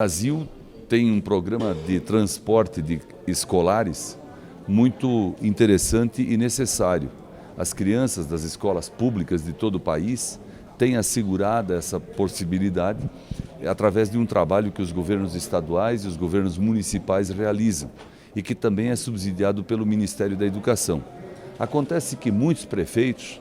O Brasil tem um programa de transporte de escolares muito interessante e necessário. As crianças das escolas públicas de todo o país têm assegurada essa possibilidade através de um trabalho que os governos estaduais e os governos municipais realizam e que também é subsidiado pelo Ministério da Educação. Acontece que muitos prefeitos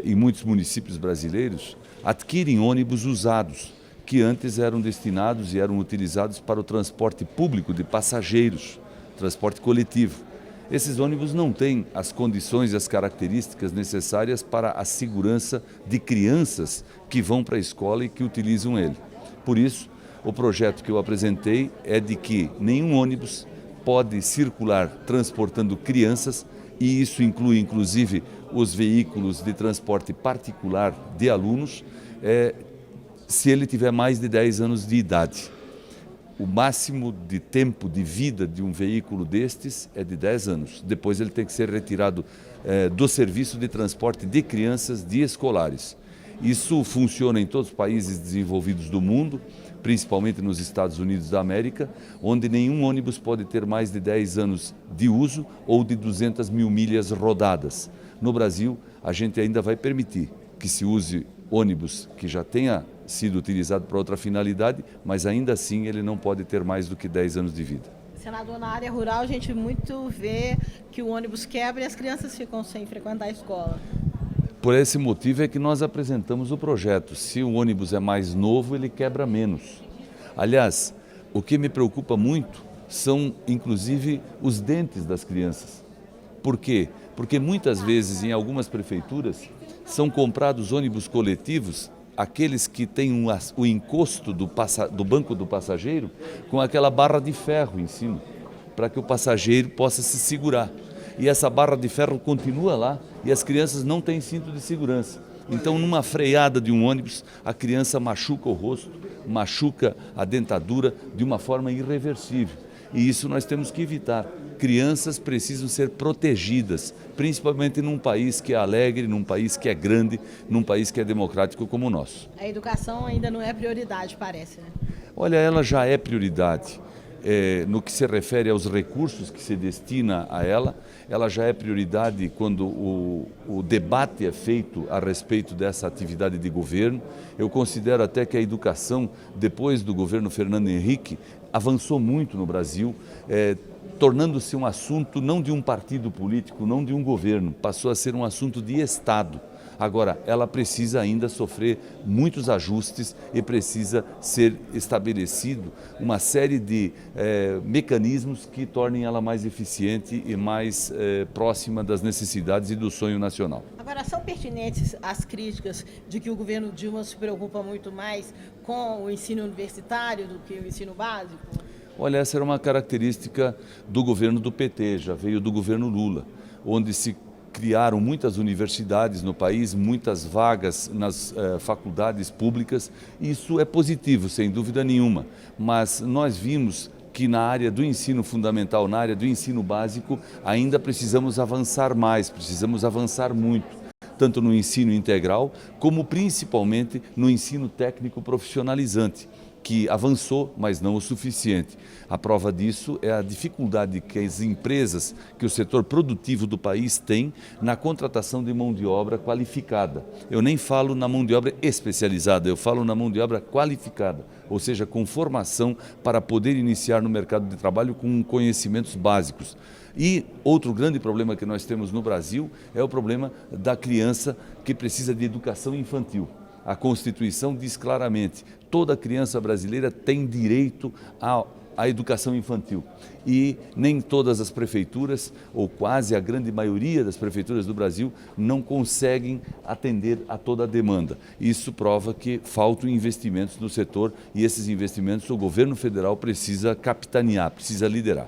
e muitos municípios brasileiros adquirem ônibus usados, que antes eram destinados e eram utilizados para o transporte público de passageiros, transporte coletivo. Esses ônibus não têm as condições e as características necessárias para a segurança de crianças que vão para a escola e que utilizam ele. Por isso, o projeto que eu apresentei é de que nenhum ônibus pode circular transportando crianças, e isso inclui inclusive os veículos de transporte particular de alunos, se ele tiver mais de 10 anos de idade. O máximo de tempo de vida de um veículo destes é de 10 anos. Depois ele tem que ser retirado do serviço de transporte de crianças, de escolares. Isso funciona em todos os países desenvolvidos do mundo, principalmente nos Estados Unidos da América, onde nenhum ônibus pode ter mais de 10 anos de uso ou de 200 mil milhas rodadas. No Brasil, a gente ainda vai permitir que se use ônibus que já tenha sido utilizado para outra finalidade, mas ainda assim ele não pode ter mais do que 10 anos de vida. Senador, na área rural a gente muito vê que o ônibus quebra e as crianças ficam sem frequentar a escola. Por esse motivo é que nós apresentamos o projeto. Se o ônibus é mais novo, ele quebra menos. Aliás, o que me preocupa muito são, inclusive, os dentes das crianças. Por quê? Porque muitas vezes, em algumas prefeituras, são comprados ônibus coletivos, aqueles que têm o encosto do banco do passageiro, com aquela barra de ferro em cima, para que o passageiro possa se segurar. E essa barra de ferro continua lá e as crianças não têm cinto de segurança. Então, numa freada de um ônibus, a criança machuca o rosto, machuca a dentadura de uma forma irreversível. E isso nós temos que evitar. Crianças precisam ser protegidas, principalmente num país que é alegre, num país que é grande, num país que é democrático como o nosso. A educação ainda não é prioridade, parece, né? Olha, ela já é prioridade. No que se refere aos recursos que se destina a ela já é prioridade quando o debate é feito a respeito dessa atividade de governo. Eu considero até que a educação, depois do governo Fernando Henrique, avançou muito no Brasil, tornando-se um assunto não de um partido político, não de um governo, passou a ser um assunto de Estado. Agora, ela precisa ainda sofrer muitos ajustes e precisa ser estabelecido uma série de mecanismos que tornem ela mais eficiente e mais próxima das necessidades e do sonho nacional. Agora, são pertinentes as críticas de que o governo Dilma se preocupa muito mais com o ensino universitário do que o ensino básico? Olha, essa era uma característica do governo do PT, já veio do governo Lula, onde se criaram muitas universidades no país, muitas vagas nas faculdades públicas. Isso é positivo, sem dúvida nenhuma, mas nós vimos que na área do ensino fundamental, na área do ensino básico, ainda precisamos avançar mais, precisamos avançar muito, tanto no ensino integral, como principalmente no ensino técnico profissionalizante, que avançou, mas não o suficiente. A prova disso é a dificuldade que as empresas, que o setor produtivo do país tem na contratação de mão de obra qualificada. Eu nem falo na mão de obra especializada, eu falo na mão de obra qualificada, ou seja, com formação para poder iniciar no mercado de trabalho com conhecimentos básicos. E outro grande problema que nós temos no Brasil é o problema da criança que precisa de educação infantil. A Constituição diz claramente, toda criança brasileira tem direito à educação infantil. E nem todas as prefeituras, ou quase a grande maioria das prefeituras do Brasil, não conseguem atender a toda a demanda. Isso prova que faltam investimentos no setor e esses investimentos o governo federal precisa capitanear, precisa liderar.